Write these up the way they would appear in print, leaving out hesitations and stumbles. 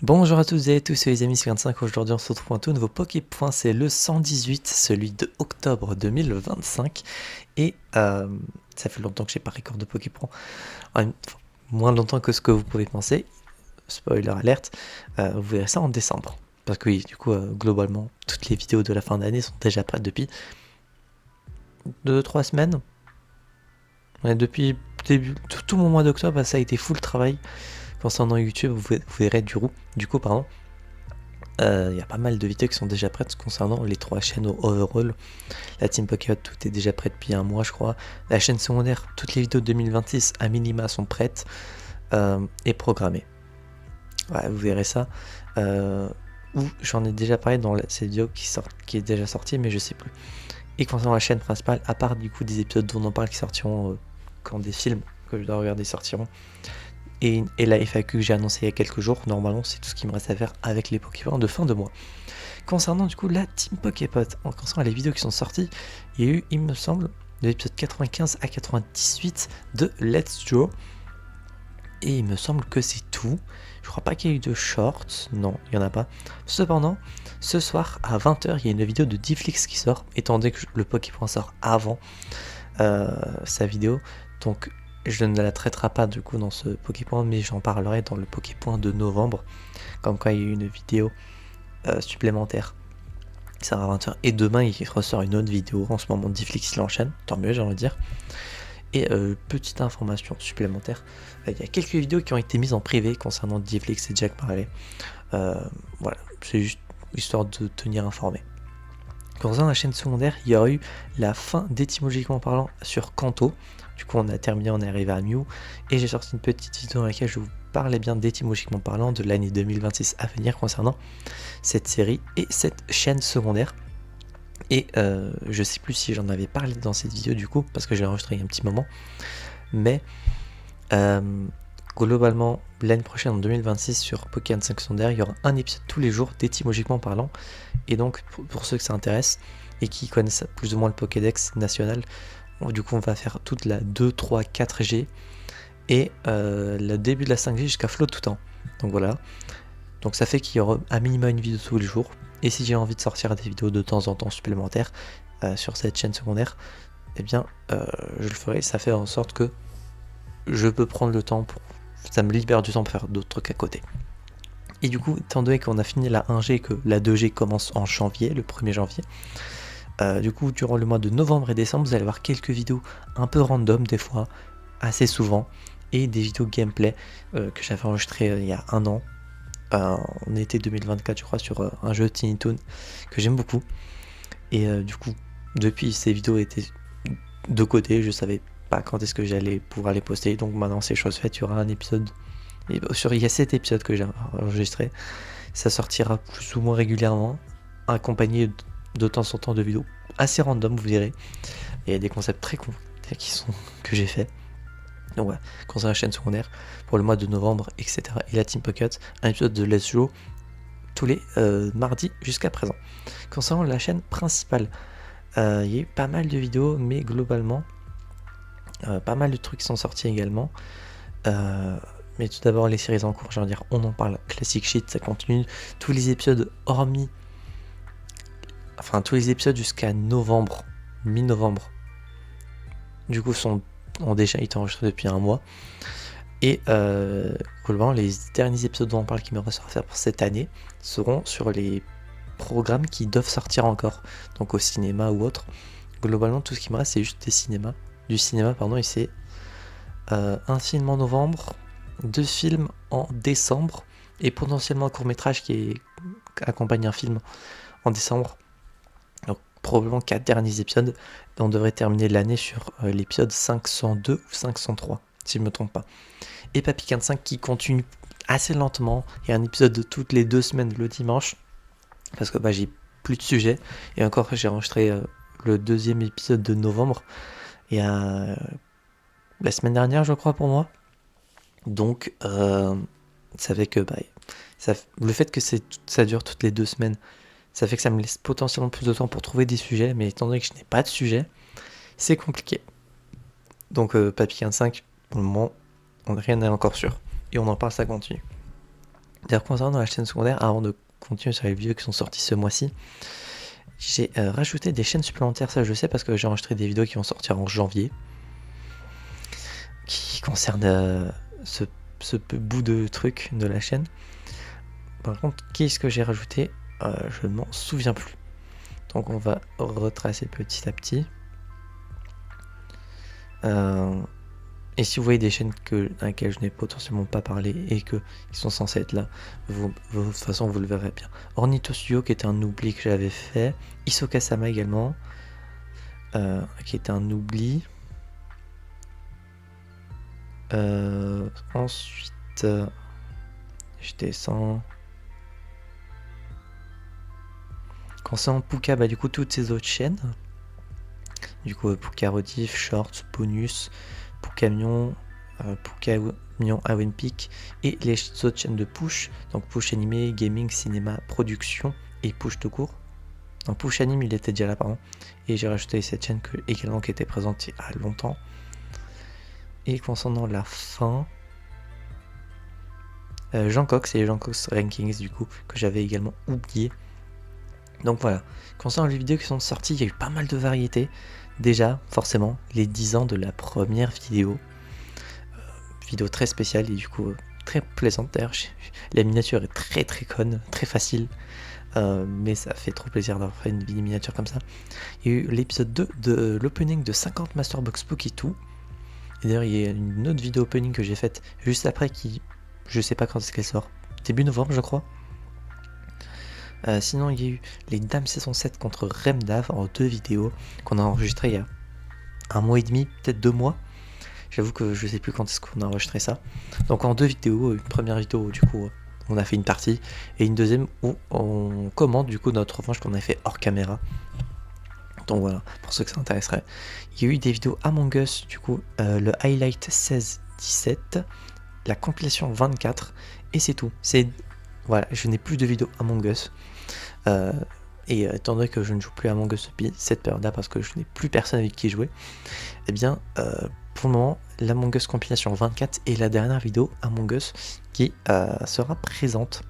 Bonjour à toutes et à tous, c'est les amis 55. Aujourd'hui, on se retrouve pour un tout nouveau Poképoint. C'est le 118, celui de octobre 2025. Et ça fait longtemps que j'ai pas record de Poképoint. Enfin, moins longtemps que ce que vous pouvez penser. Spoiler alerte. Vous verrez ça en décembre. Parce que oui, du coup, globalement, toutes les vidéos de la fin d'année sont déjà prêtes depuis 2-3 semaines. Ouais, depuis début, tout mon mois d'octobre, ça a été full travail. Concernant YouTube, vous verrez du coup, pardon. Il y a pas mal de vidéos qui sont déjà prêtes concernant les 3 chaînes au overall. La Team Pokémon, tout est déjà prêt depuis un mois, je crois. La chaîne secondaire, toutes les vidéos de 2026 à minima sont prêtes et programmées. Ouais, vous verrez ça. Ou j'en ai déjà parlé dans cette vidéo qui est déjà sortie, mais je sais plus. Et concernant la chaîne principale, à part du coup des épisodes dont on parle qui sortiront quand des films que je dois regarder sortiront, et la FAQ que j'ai annoncé il y a quelques jours, normalement c'est tout ce qui me reste à faire avec les Pokémon de fin de mois. Concernant du coup la Team Poképot, en concernant les vidéos qui sont sorties, il y a eu, il me semble, de l'épisode 95 à 98 de Let's Draw. Et il me semble que c'est tout. Je crois pas qu'il y ait eu de shorts. Non, il n'y en a pas. Cependant, ce soir à 20h, il y a une vidéo de Difflix qui sort, étant donné que le Poképoint sort avant sa vidéo. Donc je ne la traiterai pas du coup dans ce Poképoint, mais j'en parlerai dans le Poképoint de novembre. Comme quoi il y a eu une vidéo supplémentaire qui sort à 20h. Et demain il ressort une autre vidéo. En ce moment Difflix il enchaîne, tant mieux j'ai envie de dire. Et petite information supplémentaire, il y a quelques vidéos qui ont été mises en privé concernant Difflix et Jack Marley. Voilà, c'est juste histoire de tenir informé. Concernant la chaîne secondaire, il y aura eu la fin d'étymologiquement parlant sur Kanto. Du coup, on a terminé, on est arrivé à Mew. Et j'ai sorti une petite vidéo dans laquelle je vous parlais bien d'étymologiquement parlant de l'année 2026 à venir concernant cette série et cette chaîne secondaire. Et je sais plus si j'en avais parlé dans cette vidéo du coup, parce que j'ai enregistré il y a un petit moment. Mais globalement, l'année prochaine en 2026 sur Pokémon 5 secondaire, il y aura un épisode tous les jours d'étymologiquement parlant. Et donc, pour ceux que ça intéresse et qui connaissent plus ou moins le Pokédex national, du coup, on va faire toute la 2, 3, 4G et le début de la 5G jusqu'à Flow tout temps. Donc voilà. Donc ça fait qu'il y aura à minima une vidéo tous les jours. Et si j'ai envie de sortir des vidéos de temps en temps supplémentaires sur cette chaîne secondaire, eh bien, je le ferai. Ça fait en sorte que je peux prendre le temps pour... Ça me libère du temps pour faire d'autres trucs à côté. Et du coup, étant donné qu'on a fini la 1G et que la 2G commence en janvier, le 1er janvier, du coup, durant le mois de novembre et décembre, vous allez voir quelques vidéos un peu random des fois, assez souvent, et des vidéos gameplay que j'avais enregistrées il y a un an, en été 2024, je crois, sur un jeu Tiny Toon que j'aime beaucoup. Et du coup, depuis, ces vidéos étaient de côté, je savais pas quand est-ce que j'allais pouvoir les poster, donc maintenant c'est chose faite, il y aura un épisode. Il y a 7 épisodes que j'ai enregistrés, ça sortira plus ou moins régulièrement, accompagné de temps en temps de vidéos assez random, vous verrez. Il y a des concepts très cons que j'ai fait. Donc voilà, concernant la chaîne secondaire, pour le mois de novembre, etc. Et la Team Pocket, un épisode de Let's Show tous les mardis jusqu'à présent. Concernant la chaîne principale, il y a eu pas mal de vidéos, mais globalement, pas mal de trucs qui sont sortis également. Mais tout d'abord, les séries en cours, j'ai envie de dire, on en parle. Classic Shit, ça continue. Tous les épisodes hormis... Enfin, tous les épisodes jusqu'à novembre, mi-novembre, du coup, ont déjà été enregistrés depuis un mois. Et globalement, les derniers épisodes dont on parle qui me restent à faire pour cette année seront sur les programmes qui doivent sortir encore, donc au cinéma ou autre. Globalement, tout ce qui me reste, c'est juste du cinéma, et c'est un film en novembre, 2 films en décembre, et potentiellement un court-métrage qui accompagne un film en décembre. Donc probablement 4 derniers épisodes, et on devrait terminer l'année sur l'épisode 502 ou 503, si je ne me trompe pas. Et Papy 45 qui continue assez lentement. Il y a un épisode de toutes les 2 semaines le dimanche, parce que j'ai plus de sujets. Et encore, j'ai enregistré le 2e épisode de novembre, et la semaine dernière, je crois, pour moi. Donc, ça fait que le fait que ça dure toutes les 2 semaines, ça fait que ça me laisse potentiellement plus de temps pour trouver des sujets, mais étant donné que je n'ai pas de sujet, c'est compliqué. Donc, Papy 45, pour le moment, rien n'est encore sûr. Et on en parle, ça continue. D'ailleurs, concernant la chaîne secondaire, avant de continuer sur les vidéos qui sont sorties ce mois-ci, j'ai rajouté des chaînes supplémentaires, ça je sais parce que j'ai enregistré des vidéos qui vont sortir en janvier, qui concernent ce bout de truc de la chaîne. Par contre, qu'est-ce que j'ai rajouté? Je ne m'en souviens plus. Donc on va retracer petit à petit. Et si vous voyez des chaînes dans lesquelles je n'ai potentiellement pas parlé et qui sont censées être là, de toute façon vous le verrez bien. Ornitho Studio qui était un oubli que j'avais fait. Hisoka Sama également, qui était un oubli. Ensuite, je descends. Concernant Puka, du coup toutes ces autres chaînes. Du coup Puka Rediff, Shorts, Bonus, Puka-Mion, Puka-Mion Awenpic et les autres chaînes de Push, donc Push Animé, Gaming, Cinéma, Production et Push tout court. Donc Push Anime il était déjà là pardon. Et j'ai rajouté cette chaîne également qui était présente il y a longtemps. Et concernant la fin, Jean Cox et Jean Cox Rankings du coup que j'avais également oublié. Donc voilà, concernant les vidéos qui sont sorties, il y a eu pas mal de variétés. Déjà, forcément, les 10 ans de la première vidéo. Vidéo très spéciale et du coup très plaisante. D'ailleurs, la miniature est très très conne, très facile. Mais ça fait trop plaisir d'avoir fait une miniature comme ça. Il y a eu l'épisode 2 de l'opening de 50 Masterbox Spooky 2. Et d'ailleurs, il y a une autre vidéo opening que j'ai faite juste après qui, je sais pas quand est-ce qu'elle sort. Début novembre, je crois. Sinon, il y a eu les Dames saison 7 contre Remdav en 2 vidéos qu'on a enregistrées il y a 1 mois et demi, peut-être 2 mois. J'avoue que je sais plus quand est-ce qu'on a enregistré ça. Donc en 2 vidéos, une première vidéo du coup on a fait une partie et une deuxième où on commente du coup notre revanche qu'on a fait hors caméra. Donc voilà, pour ceux que ça intéresserait. Il y a eu des vidéos Among Us, du coup le highlight 16-17, la compilation 24 et c'est tout. Voilà, je n'ai plus de vidéos Among Us. Et étant donné que je ne joue plus à Among Us depuis cette période-là parce que je n'ai plus personne avec qui jouer, et bien pour le moment l'Among Us compilation 24 est la dernière vidéo Among Us qui sera présente.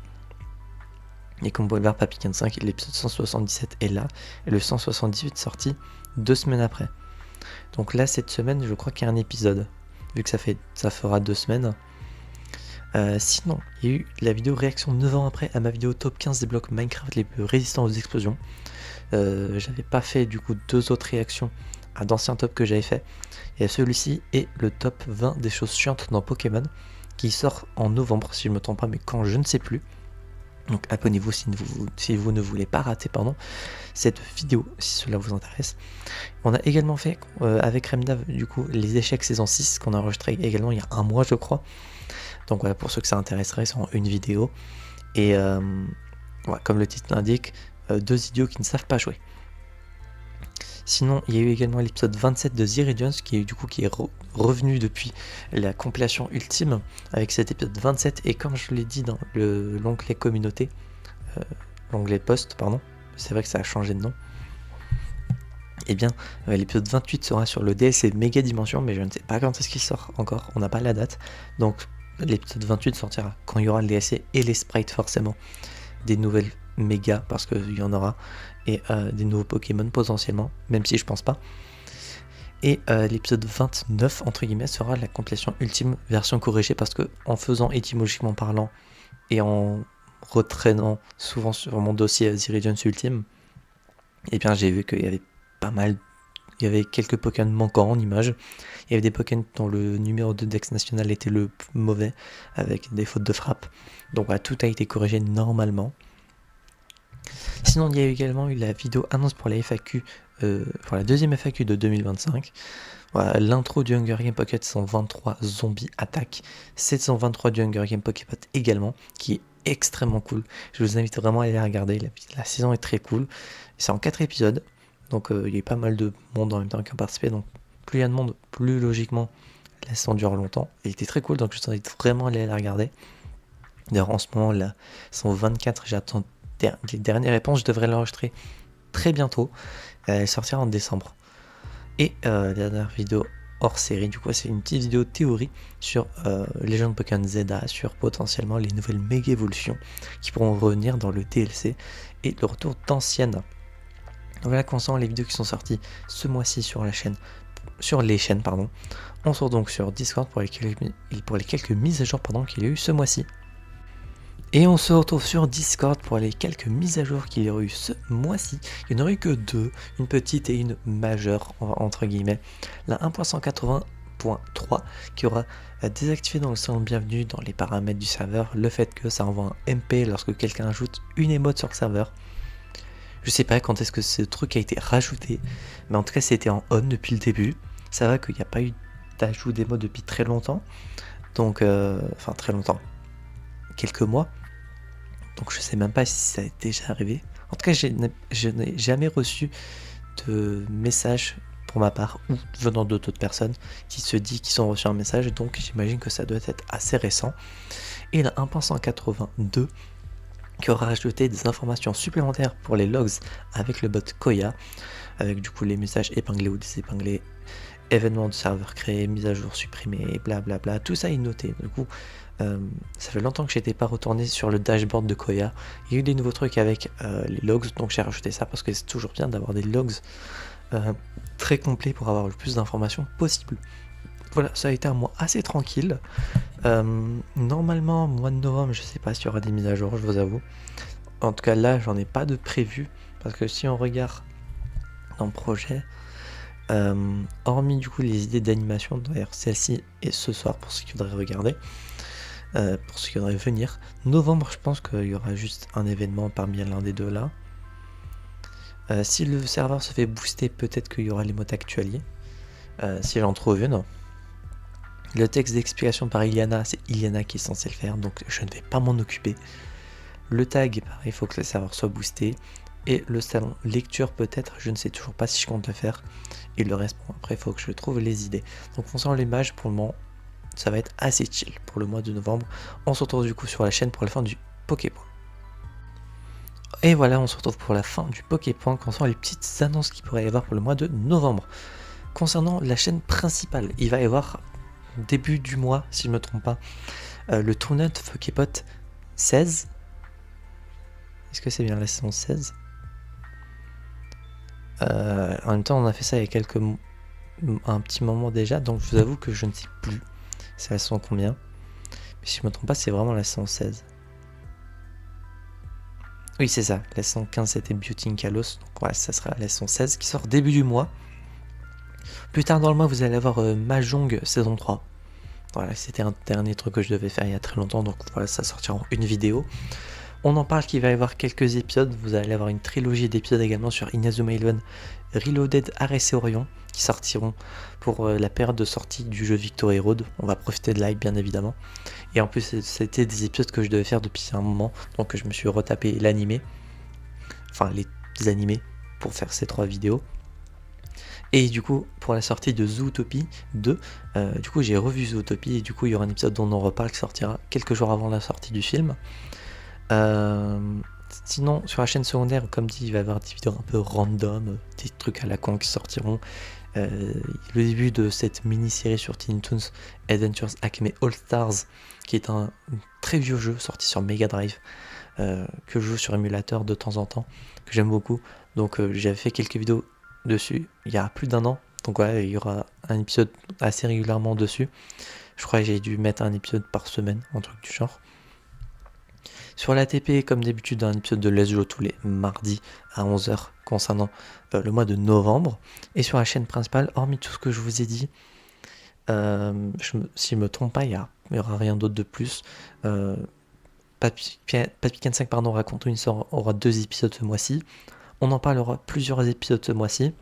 Et comme vous pouvez le voir, Papy 5, l'épisode 177 est là, et le 178 sorti 2 semaines après. Donc là cette semaine je crois qu'il y a un épisode, vu que ça fera 2 semaines. Sinon, il y a eu la vidéo réaction 9 ans après à ma vidéo top 15 des blocs Minecraft les plus résistants aux explosions. J'avais pas fait du coup 2 autres réactions à d'anciens tops que j'avais fait. Et celui-ci est le top 20 des choses chiantes dans Pokémon qui sort en novembre si je me trompe pas, mais quand je ne sais plus. Donc abonnez-vous si vous ne voulez pas rater cette vidéo si cela vous intéresse. On a également fait avec Remdav du coup les échecs saison 6 qu'on a enregistré également il y a 1 mois je crois. Donc voilà, pour ceux que ça intéresserait, c'est en une vidéo. Et voilà, comme le titre l'indique, 2 idiots qui ne savent pas jouer. Sinon, il y a eu également l'épisode 27 de Ziridians qui est revenu depuis la compilation ultime avec cet épisode 27. Et comme je l'ai dit dans l'onglet communauté, l'onglet post, pardon, c'est vrai que ça a changé de nom. Et bien, l'épisode 28 sera sur le DLC Méga Dimension, mais je ne sais pas quand est-ce qu'il sort encore, on n'a pas la date. Donc, l'épisode 28 sortira quand il y aura le DLC et les sprites forcément des nouvelles méga parce qu'il y en aura et des nouveaux Pokémon potentiellement, même si je pense pas. Et l'épisode 29 entre guillemets sera la compilation ultime version corrigée parce que en faisant étymologiquement parlant et en retraînant souvent sur mon dossier Ziridians Ultime, et bien j'ai vu qu'il y avait il y avait quelques Pokémon manquants en image. Il y avait des Pokémon dont le numéro de Dex national était le mauvais, avec des fautes de frappe. Donc voilà, tout a été corrigé normalement. Sinon, il y a également eu la vidéo annonce pour la FAQ, pour la deuxième FAQ de 2025. Voilà, l'intro du Hunger Game Pocket 123 Zombie Attack, 723 du Hunger Game Pokémon également, qui est extrêmement cool. Je vous invite vraiment à aller la regarder, la saison est très cool. C'est en 4 épisodes. Donc il y a eu pas mal de monde en même temps qui ont participé, donc plus il y a de monde, plus logiquement la saison dure longtemps. Elle était très cool, donc je vous invite vraiment à aller la regarder. D'ailleurs en ce moment, la saison 24, j'attends les dernières réponses, je devrais l'enregistrer très bientôt. Elle sortira en décembre. Et la dernière vidéo hors série. Du coup, c'est une petite vidéo théorie sur Legend Pokémon Zeta, sur potentiellement les nouvelles méga évolutions qui pourront revenir dans le DLC et le retour d'anciennes. Voilà concernant les vidéos qui sont sorties ce mois-ci sur la chaîne, sur les chaînes pardon. On se retrouve donc sur Discord pour les quelques mises à jour qu'il y a eu ce mois-ci. Et on se retrouve sur Discord pour les quelques mises à jour qu'il y aura eu ce mois-ci. Il n'y en aurait eu que deux, une petite et une majeure, entre guillemets. La 1.180.3 qui aura désactivé dans le salon de bienvenue dans les paramètres du serveur le fait que ça envoie un MP lorsque quelqu'un ajoute une émote sur le serveur. Je sais pas quand est-ce que ce truc a été rajouté, mais en tout cas c'était en on depuis le début. Ça va qu'il n'y a pas eu d'ajout d'émote depuis très longtemps, donc enfin très longtemps, quelques mois. Donc je sais même pas si ça est déjà arrivé. En tout cas, je n'ai jamais reçu de message pour ma part ou venant d'autres personnes qui se dit qu'ils ont reçu un message, donc j'imagine que ça doit être assez récent. Et la 1.182 qui aura ajouté des informations supplémentaires pour les logs avec le bot Koya, avec du coup les messages épinglés ou désépinglés, événements de serveur créés, mise à jour supprimée, blablabla, tout ça est noté. Du coup, ça fait longtemps que j'étais pas retourné sur le dashboard de Koya. Il y a eu des nouveaux trucs avec les logs, donc j'ai rajouté ça parce que c'est toujours bien d'avoir des logs très complets pour avoir le plus d'informations possible. Voilà, ça a été un mois assez tranquille. Normalement, mois de novembre, je sais pas s'il y aura des mises à jour, je vous avoue. En tout cas, là, j'en ai pas de prévu parce que si on regarde dans le projet, hormis du coup les idées d'animation, d'ailleurs celle-ci et ce soir pour ceux qui voudraient regarder, pour ceux qui voudraient venir, novembre, je pense qu'il y aura juste un événement parmi l'un des deux là. Si le serveur se fait booster, peut-être qu'il y aura les mots actualisés, si j'en trouve une. Le texte d'explication par Iliana, c'est Iliana qui est censé le faire, donc je ne vais pas m'en occuper. Le tag, pareil, il faut que le serveur soit boosté. Et le salon lecture peut-être, je ne sais toujours pas si je compte le faire. Et le reste, bon, après il faut que je trouve les idées. Donc concernant l'image, pour le moment, ça va être assez chill pour le mois de novembre. On se retrouve du coup sur la chaîne pour la fin du Poképoint. Et voilà, on se retrouve pour la fin du Poképoint concernant les petites annonces qu'il pourrait y avoir pour le mois de novembre. Concernant la chaîne principale, il va y avoir début du mois, si je ne me trompe pas, le tournoi de Poképot 16. Est-ce que c'est bien la saison 16 ? En même temps, on a fait ça il y a un petit moment déjà, donc je vous avoue que je ne sais plus c'est la saison combien. Mais si je me trompe pas, c'est vraiment la saison 16. Oui, c'est ça. La saison 15, c'était Beauty in Kalos. Donc voilà, ça sera la saison 16 qui sort début du mois. Plus tard dans le mois, vous allez avoir Mahjong saison 3. Voilà, c'était un dernier truc que je devais faire il y a très longtemps, donc voilà, ça sortira en une vidéo. On en parle qu'il va y avoir quelques épisodes, vous allez avoir une trilogie d'épisodes également sur Inazuma Eleven, Reloaded, Arès et Orion, qui sortiront pour la période de sortie du jeu Victory Road. On va profiter de l'hype bien évidemment. Et en plus c'était des épisodes que je devais faire depuis un moment, donc je me suis retapé l'animé, enfin les animés, pour faire ces 3 vidéos. Et du coup, pour la sortie de Zootopie 2, du coup j'ai revu Zootopie et du coup il y aura un épisode dont on reparle qui sortira quelques jours avant la sortie du film. Sinon, sur la chaîne secondaire, comme dit, il va y avoir des vidéos un peu random, des trucs à la con qui sortiront. Le début de cette mini-série sur Tiny Toons Adventures Acme All Stars, qui est un très vieux jeu sorti sur Mega Drive, que je joue sur émulateur de temps en temps, que j'aime beaucoup. Donc j'avais fait quelques vidéos dessus il y a plus d'1 an. Donc voilà, il y aura un épisode assez régulièrement dessus. Je crois que j'ai dû mettre un épisode par semaine, un truc du genre. Sur l'ATP, comme d'habitude, un épisode de Let's Go tous les mardis à 11h concernant le mois de novembre. Et sur la chaîne principale, hormis tout ce que je vous ai dit, si je ne me trompe pas, il n'y aura rien d'autre de plus. Papy 5 raconte une histoire aura 2 épisodes ce mois-ci. On en parlera plusieurs épisodes ce mois-ci.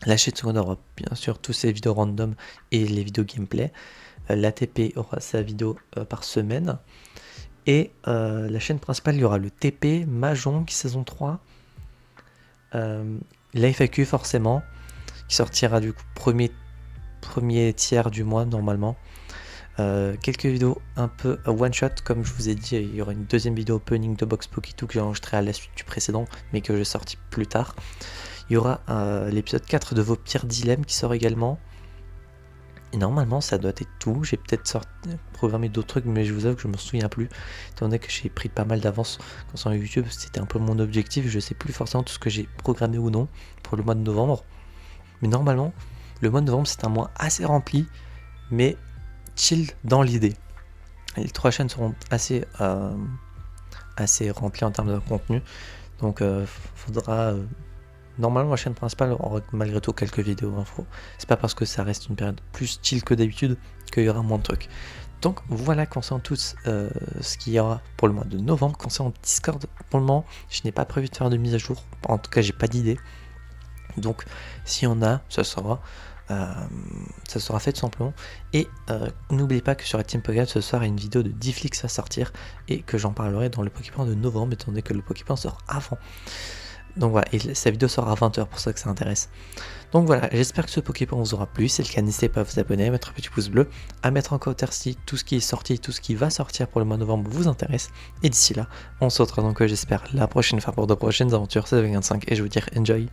La chaîne secondaire aura bien sûr tous ses vidéos random et les vidéos gameplay. L'ATP aura sa vidéo par semaine. Et la chaîne principale, il y aura le TP, Mahjong saison 3, l'FAQ forcément, qui sortira du coup premier tiers du mois normalement. Quelques vidéos un peu one shot, comme je vous ai dit, il y aura une deuxième vidéo opening de Box Pokétoo que j'ai enregistré à la suite du précédent, mais que j'ai sorti plus tard. Il y aura l'épisode 4 de vos pires dilemmes qui sort également. Et normalement, ça doit être tout. J'ai peut-être programmé d'autres trucs, mais je vous avoue que je me souviens plus. Étant donné que j'ai pris pas mal d'avance concernant YouTube, c'était un peu mon objectif. Je sais plus forcément tout ce que j'ai programmé ou non pour le mois de novembre. Mais normalement, le mois de novembre, c'est un mois assez rempli, mais chill dans l'idée. Les 3 chaînes seront assez remplies en termes de contenu. Donc, faudra... Normalement, ma chaîne principale aura malgré tout quelques vidéos infos. C'est pas parce que ça reste une période plus chill que d'habitude qu'il y aura moins de trucs. Donc voilà concernant tout ce qu'il y aura pour le mois de novembre. Concernant Discord, pour le moment, je n'ai pas prévu de faire de mise à jour. En tout cas, j'ai pas d'idée. Donc s'il y en a, ça sera fait tout simplement. Et n'oubliez pas que sur la Team Pokémon ce soir il y a une vidéo de Difflix à sortir et que j'en parlerai dans le Pokémon de novembre, étant donné que le Pokémon sort avant. Donc voilà, et sa vidéo sort à 20h pour ceux que ça intéresse. Donc voilà, j'espère que ce Pokémon vous aura plu. Si c'est le cas, n'hésitez pas à vous abonner, à mettre un petit pouce bleu, à mettre en commentaire si tout ce qui est sorti, tout ce qui va sortir pour le mois de novembre vous intéresse. Et d'ici là, on se retrouve donc j'espère la prochaine fois pour de prochaines aventures. C'est 25 et je vous dis enjoy.